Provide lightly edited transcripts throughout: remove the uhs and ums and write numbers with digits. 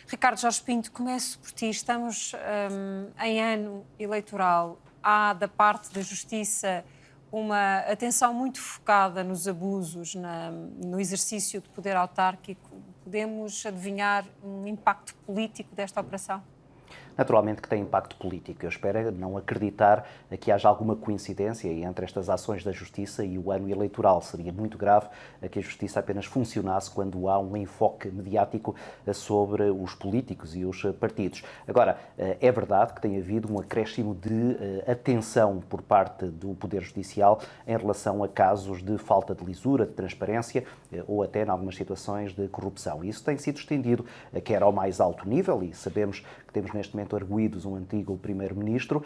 Ricardo Jorge Pinto, começo por ti. Estamos em ano eleitoral. Há da parte da Justiça uma atenção muito focada nos abusos, no exercício de poder autárquico. Podemos adivinhar um impacto político desta operação? Naturalmente que tem impacto político. Eu espero não acreditar que haja alguma coincidência entre estas ações da Justiça e o ano eleitoral. Seria muito grave que a Justiça apenas funcionasse quando há um enfoque mediático sobre os políticos e os partidos. Agora, é verdade que tem havido um acréscimo de atenção por parte do Poder Judicial em relação a casos de falta de lisura, de transparência ou até, em algumas situações, de corrupção. Isso tem sido estendido quer ao mais alto nível, e sabemos que temos neste momento arguidos um antigo primeiro-ministro,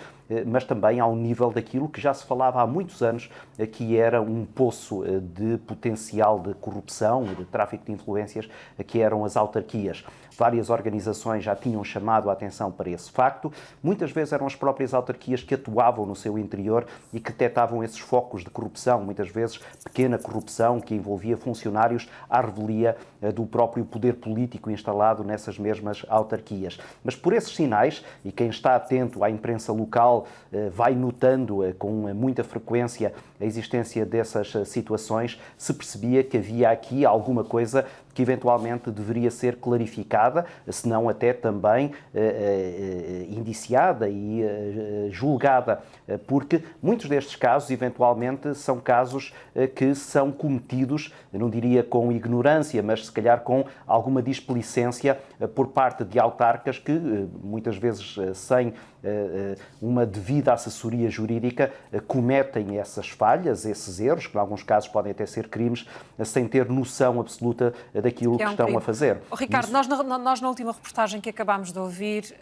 mas também ao nível daquilo que já se falava há muitos anos, que era um poço de potencial de corrupção e de tráfico de influências, que eram as autarquias. Várias organizações já tinham chamado a atenção para esse facto. Muitas vezes eram as próprias autarquias que atuavam no seu interior e que detectavam esses focos de corrupção, muitas vezes pequena corrupção que envolvia funcionários à revelia do próprio poder político instalado nessas mesmas autarquias. Mas por esses sinais, e quem está atento à imprensa local vai notando com muita frequência a existência dessas situações, se percebia que havia aqui alguma coisa que eventualmente deveria ser clarificada, se não até também indiciada e julgada, porque muitos destes casos, eventualmente, são casos que são cometidos, não diria com ignorância, mas se calhar com alguma displicência por parte de autarcas que, muitas vezes sem uma devida assessoria jurídica, cometem essas falhas, esses erros, que em alguns casos podem até ser crimes, sem ter noção absoluta daquilo que estão a fazer. Ricardo, nós na última reportagem que acabámos de ouvir,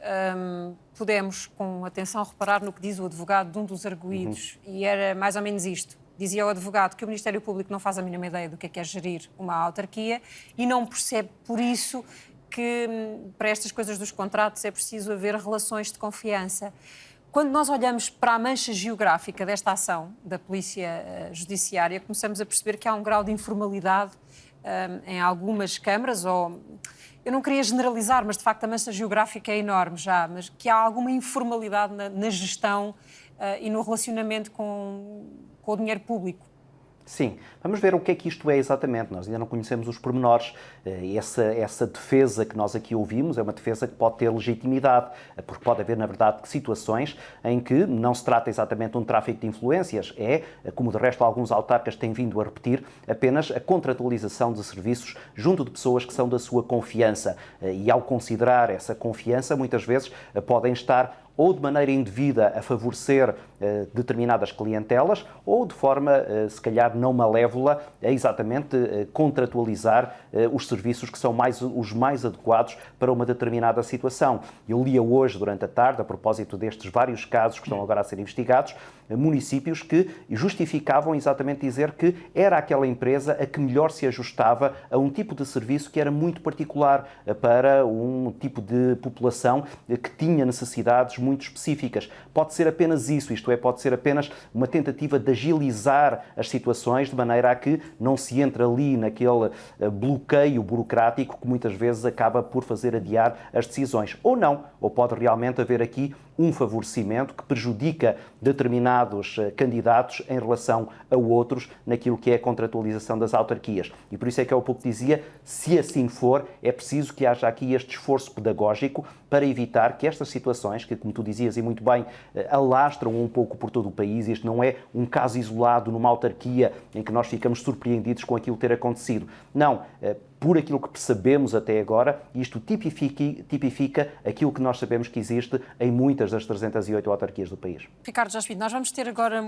pudemos com atenção reparar no que diz o advogado de um dos arguidos, e era mais ou menos isto. Dizia o advogado que o Ministério Público não faz a mínima ideia do que é gerir uma autarquia e não percebe por isso que para estas coisas dos contratos é preciso haver relações de confiança. Quando nós olhamos para a mancha geográfica desta ação da Polícia Judiciária, começamos a perceber que há um grau de informalidade em algumas câmaras, ou eu não queria generalizar, mas de facto a mancha geográfica é enorme já, mas que há alguma informalidade na gestão e no relacionamento com o dinheiro público. Sim, vamos ver o que é que isto é exatamente. Nós ainda não conhecemos os pormenores. Essa defesa que nós aqui ouvimos é uma defesa que pode ter legitimidade, porque pode haver, na verdade, situações em que não se trata exatamente de um tráfico de influências, como de resto alguns autarcas têm vindo a repetir, apenas a contratualização de serviços junto de pessoas que são da sua confiança. E ao considerar essa confiança, muitas vezes podem estar ou de maneira indevida a favorecer determinadas clientelas, ou de forma, se calhar, não malévola, a exatamente contratualizar os serviços que são os mais adequados para uma determinada situação. Eu lia hoje, durante a tarde, a propósito destes vários casos que estão agora a ser investigados, municípios que justificavam exatamente dizer que era aquela empresa a que melhor se ajustava a um tipo de serviço que era muito particular para um tipo de população que tinha necessidades muito específicas. Pode ser apenas isso, isto é, pode ser apenas uma tentativa de agilizar as situações de maneira a que não se entre ali naquele bloqueio burocrático que muitas vezes acaba por fazer adiar as decisões. Ou não, ou pode realmente haver aqui um favorecimento que prejudica determinados candidatos em relação a outros naquilo que é a contratualização das autarquias. E por isso é que eu há pouco dizia, se assim for, é preciso que haja aqui este esforço pedagógico para evitar que estas situações, que como tu dizias e muito bem, alastram um pouco por todo o país, isto não é um caso isolado numa autarquia em que nós ficamos surpreendidos com aquilo ter acontecido. Não, por aquilo que percebemos até agora, isto tipifica aquilo que nós sabemos que existe em muitas das 308 autarquias do país. Ricardo Jorge Pinto, nós vamos ter agora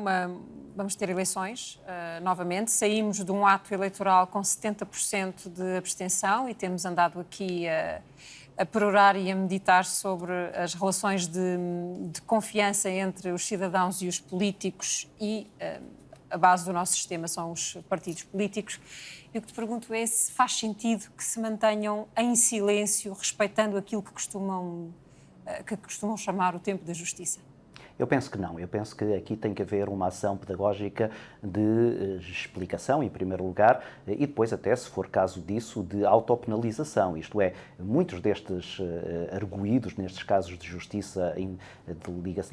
vamos ter eleições novamente. Saímos de um ato eleitoral com 70% de abstenção e temos andado aqui a perorar e a meditar sobre as relações de confiança entre os cidadãos e os políticos e a base do nosso sistema são os partidos políticos. E o que te pergunto é se faz sentido que se mantenham em silêncio, respeitando aquilo que costumam chamar o tempo da justiça. Eu penso que não. Eu penso que aqui tem que haver uma ação pedagógica de explicação, em primeiro lugar, e depois, até se for caso disso, de autopenalização. Isto é, muitos destes arguídos, nestes casos de justiça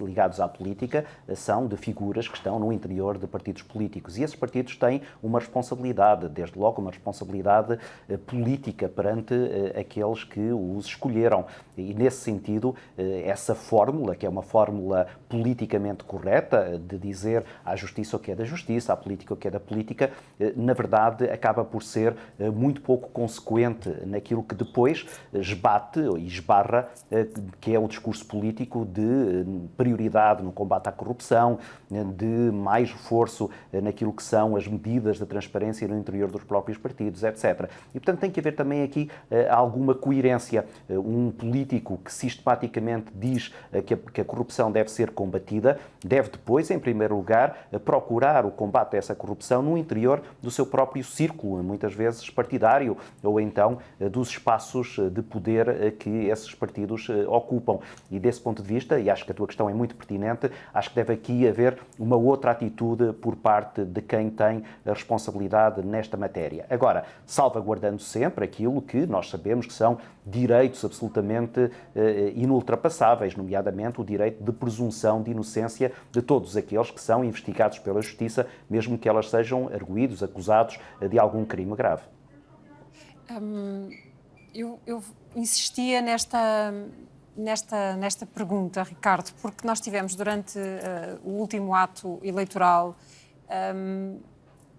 ligados à política, são de figuras que estão no interior de partidos políticos. E esses partidos têm uma responsabilidade, desde logo uma responsabilidade política perante aqueles que os escolheram. E, nesse sentido, essa fórmula, que é uma fórmula politicamente correta, de dizer à justiça o que é da justiça, à política o que é da política, na verdade acaba por ser muito pouco consequente naquilo que depois esbate e esbarra, que é o discurso político de prioridade no combate à corrupção, de mais reforço naquilo que são as medidas de transparência no interior dos próprios partidos, etc. E, portanto, tem que haver também aqui alguma coerência. Um político que sistematicamente diz que a corrupção deve ser combatida, deve depois, em primeiro lugar, procurar o combate a essa corrupção no interior do seu próprio círculo, muitas vezes partidário, ou então dos espaços de poder que esses partidos ocupam. E desse ponto de vista, e acho que a tua questão é muito pertinente, acho que deve aqui haver uma outra atitude por parte de quem tem a responsabilidade nesta matéria. Agora, salvaguardando sempre aquilo que nós sabemos que são direitos absolutamente inultrapassáveis, nomeadamente o direito de presunção de inocência de todos aqueles que são investigados pela Justiça, mesmo que elas sejam arguidos, acusados de algum crime grave. Eu insistia nesta pergunta, Ricardo, porque nós tivemos durante o último ato eleitoral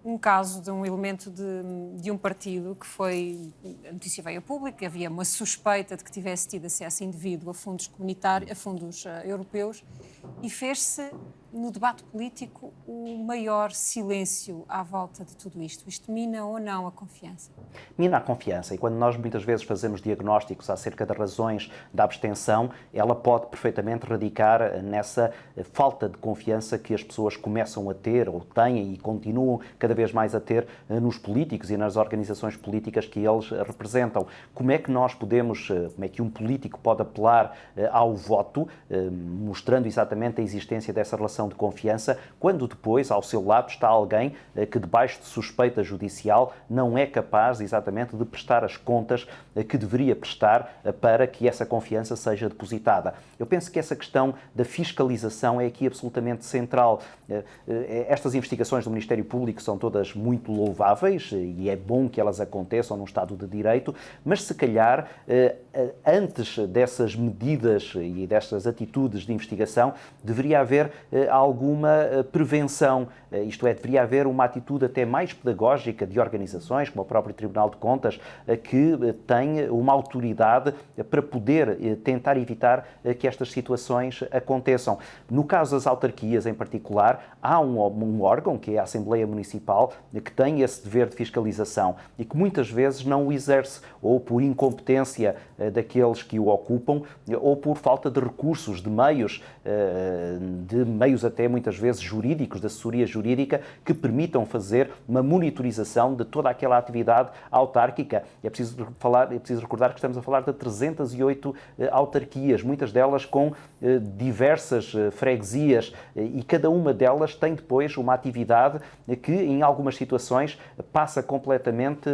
um caso de um elemento de um partido que foi, a notícia veio a público, havia uma suspeita de que tivesse tido acesso indevido a fundos comunitários, a fundos europeus, e fez-se no debate político o maior silêncio à volta de tudo isto. Isto mina ou não a confiança? Mina a confiança, e quando nós muitas vezes fazemos diagnósticos acerca das razões da abstenção, ela pode perfeitamente radicar nessa falta de confiança que as pessoas começam a ter, ou têm e continuam cada vez mais a ter nos políticos e nas organizações políticas que eles representam. Como é que nós podemos, como é que um político pode apelar ao voto, mostrando exatamente a existência dessa relação de confiança, quando depois, ao seu lado, está alguém que, debaixo de suspeita judicial, não é capaz exatamente de prestar as contas que deveria prestar para que essa confiança seja depositada. Eu penso que essa questão da fiscalização é aqui absolutamente central. Estas investigações do Ministério Público são todas muito louváveis e é bom que elas aconteçam num Estado de Direito, mas se calhar antes dessas medidas e destas atitudes de investigação deveria haver alguma prevenção, isto é, deveria haver uma atitude até mais pedagógica de organizações, como o próprio Tribunal de Contas, que tem uma autoridade para poder tentar evitar que estas situações aconteçam. No caso das autarquias em particular, há um órgão, que é a Assembleia Municipal, que tem esse dever de fiscalização e que muitas vezes não o exerce, ou por incompetência daqueles que o ocupam, ou por falta de recursos, de meios até muitas vezes jurídicos, de assessoria jurídica, que permitam fazer uma monitorização de toda aquela atividade autárquica. É preciso recordar que estamos a falar de 308 autarquias, muitas delas com diversas freguesias, e cada uma delas tem depois uma atividade que, em algumas situações, passa completamente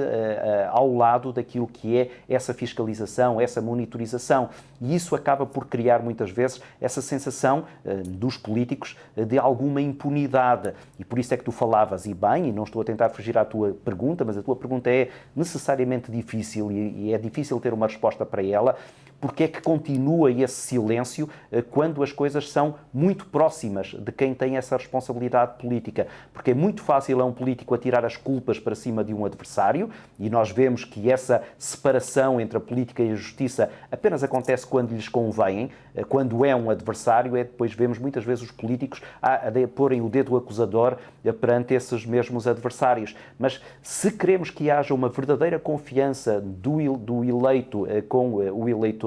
ao lado daquilo que é essa fiscalização, essa monitorização. E isso acaba por criar, muitas vezes, essa sensação dos políticos de alguma impunidade. E por isso é que tu falavas, e bem, e não estou a tentar fugir à tua pergunta, mas a tua pergunta é necessariamente difícil e é difícil ter uma resposta para ela. Porque é que continua esse silêncio quando as coisas são muito próximas de quem tem essa responsabilidade política? Porque é muito fácil a um político atirar as culpas para cima de um adversário, e nós vemos que essa separação entre a política e a justiça apenas acontece quando lhes convém. Quando é um adversário, depois vemos muitas vezes os políticos a porem o dedo acusador perante esses mesmos adversários. Mas se queremos que haja uma verdadeira confiança do eleito com o eleitor,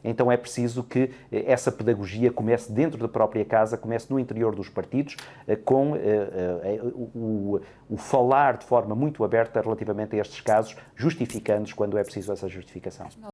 então é preciso que essa pedagogia comece dentro da própria casa, comece no interior dos partidos, com o falar de forma muito aberta relativamente a estes casos, justificando-os quando é preciso essa justificação.